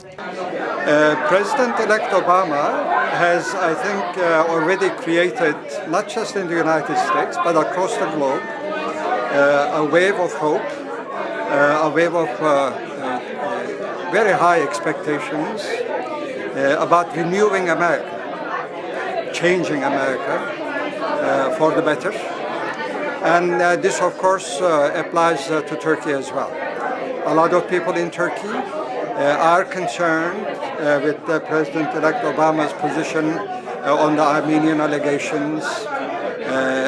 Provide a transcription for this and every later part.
President-elect Obama has, I think, already created, not just in the United States, but across the globe, a wave of hope, a wave of very high expectations about renewing America, changing America for the better. And this, of course, applies to Turkey as well. A lot of people in Turkey are concerned with President-elect Obama's position on the Armenian allegations,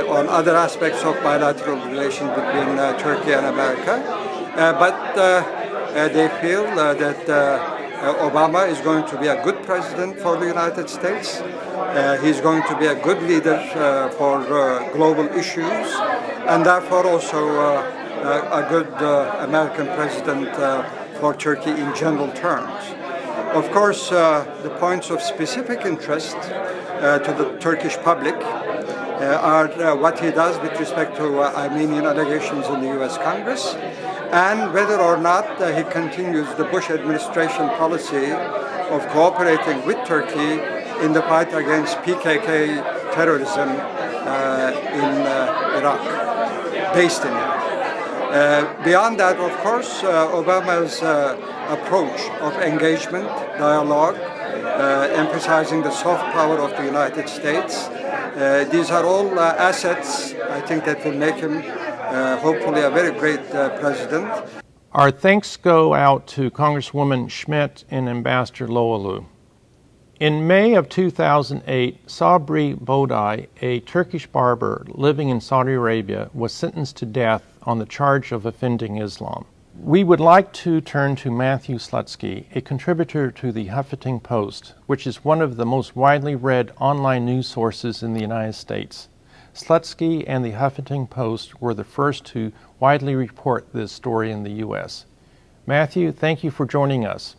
on other aspects of bilateral relations between Turkey and America. But they feel that Obama is going to be a good president for the United States. He's going to be a good leader for global issues, and therefore also a good American president for Turkey in general terms. Of course, the points of specific interest to the Turkish public are what he does with respect to Armenian allegations in the U.S. Congress, and whether or not he continues the Bush administration policy of cooperating with Turkey in the fight against PKK terrorism in Iraq, based in Iraq. Beyond that, of course, Obama's approach of engagement, dialogue, emphasizing the soft power of the United States, these are all assets, I think, that will make him hopefully a very great president. Our thanks go out to Congresswoman Schmidt and Ambassador Loalu. In May of 2008, Sabri Bodai, a Turkish barber living in Saudi Arabia, was sentenced to death on the charge of offending Islam. We would like to turn to Matthew Slutsky, a contributor to the Huffington Post, which is one of the most widely read online news sources in the United States. Slutsky and the Huffington Post were the first to widely report this story in the U.S. Matthew, thank you for joining us.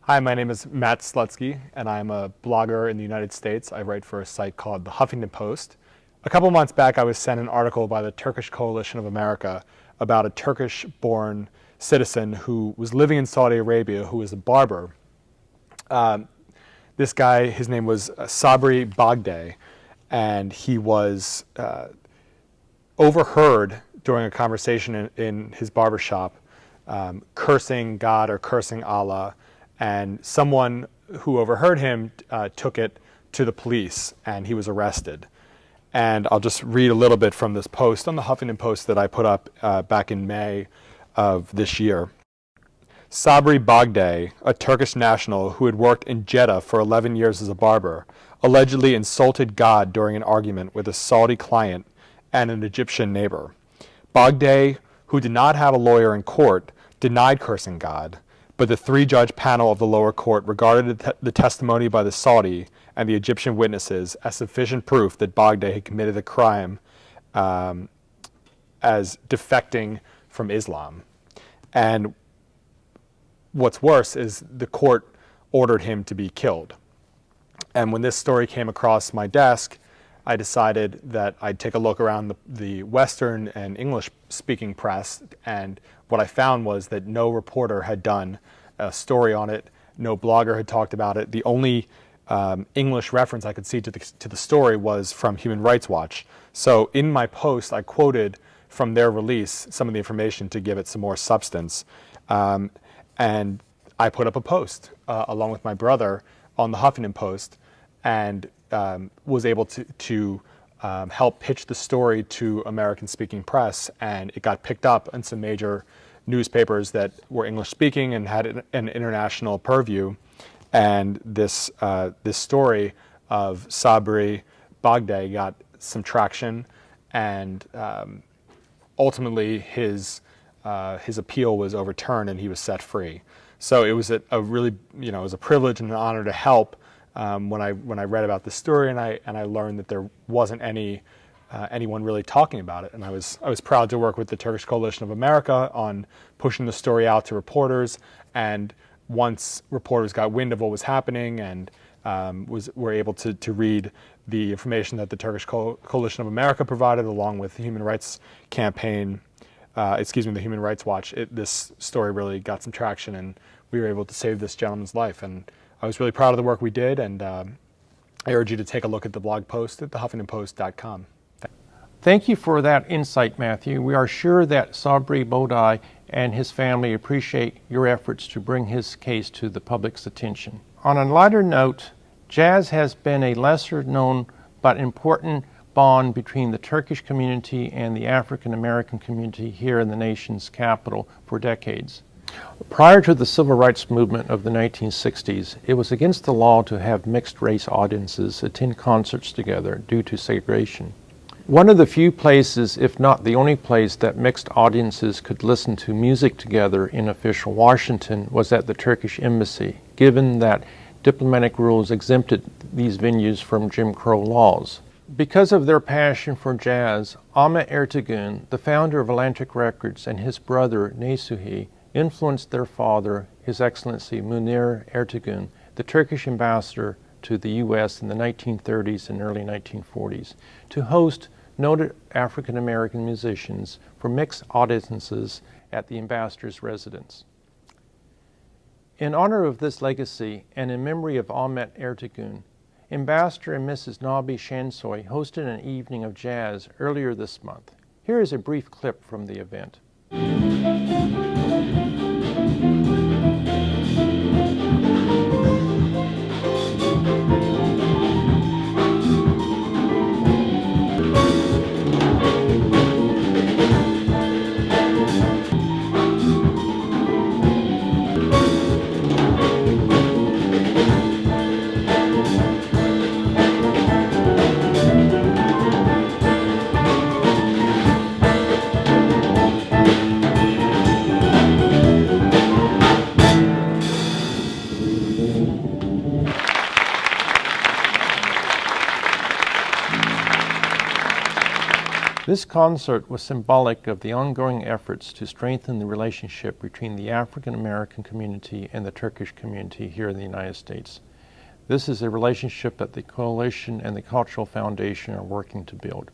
Hi, my name is Matt Slutsky, and I'm a blogger in the United States. I write for a site called the Huffington Post. A couple months back, I was sent an article by the Turkish Coalition of America about a Turkish-born citizen who was living in Saudi Arabia, who was a barber. This guy, his name was Sabri Bagday, and he was overheard during a conversation in his barbershop, cursing God or cursing Allah, and someone who overheard him took it to the police, and he was arrested. And I'll just read a little bit from this post on the Huffington Post that I put up back in May of this year. Sabri Bagday, a Turkish national who had worked in Jeddah for 11 years as a barber, allegedly insulted God during an argument with a Saudi client and an Egyptian neighbor. Bagday, who did not have a lawyer in court, denied cursing God, but the three-judge panel of the lower court regarded the testimony by the Saudi and the Egyptian witnesses as sufficient proof that Bagday had committed the crime as defecting from Islam. And what's worse is the court ordered him to be killed. And when this story came across my desk, I decided that I'd take a look around the Western and English-speaking press, and what I found was that no reporter had done a story on it, no blogger had talked about it. The only English reference I could see to the story was from Human Rights Watch. So in my post, I quoted from their release some of the information to give it some more substance. And I put up a post along with my brother on the Huffington Post, and was able to help pitch the story to American-speaking press, and it got picked up in some major newspapers that were English-speaking and had an international purview. And this story of Sabri Bagday got some traction, and ultimately his appeal was overturned and he was set free. So it was a really, it was a privilege and an honor to help when I read about the story, and I learned that there wasn't anyone really talking about it. And I was proud to work with the Turkish Coalition of America on pushing the story out to reporters. And once reporters got wind of what was happening and were able to read the information that the Turkish Coalition of America provided, along with the Human Rights Campaign, the Human Rights Watch, this story really got some traction and we were able to save this gentleman's life. And I was really proud of the work we did, and I urge you to take a look at the blog post at thehuffingtonpost.com. Thank you for that insight, Matthew. We are sure that Sabri Bodai and his family appreciate your efforts to bring his case to the public's attention. On a lighter note, jazz has been a lesser known but important bond between the Turkish community and the African American community here in the nation's capital for decades. Prior to the civil rights movement of the 1960s, it was against the law to have mixed-race audiences attend concerts together due to segregation. One of the few places, if not the only place, that mixed audiences could listen to music together in official Washington was at the Turkish embassy, given that diplomatic rules exempted these venues from Jim Crow laws. Because of their passion for jazz, Ahmet Ertegun, the founder of Atlantic Records, and his brother Nesuhi influenced their father, His Excellency Munir Ertegun, the Turkish ambassador to the U.S. in the 1930s and early 1940s, to host noted African American musicians for mixed audiences at the ambassador's residence. In honor of this legacy and in memory of Ahmet Ertegun, Ambassador and Mrs. Nabi Shansoy hosted an evening of jazz earlier this month. Here is a brief clip from the event. This concert was symbolic of the ongoing efforts to strengthen the relationship between the African American community and the Turkish community here in the United States. This is a relationship that the Coalition and the Cultural Foundation are working to build.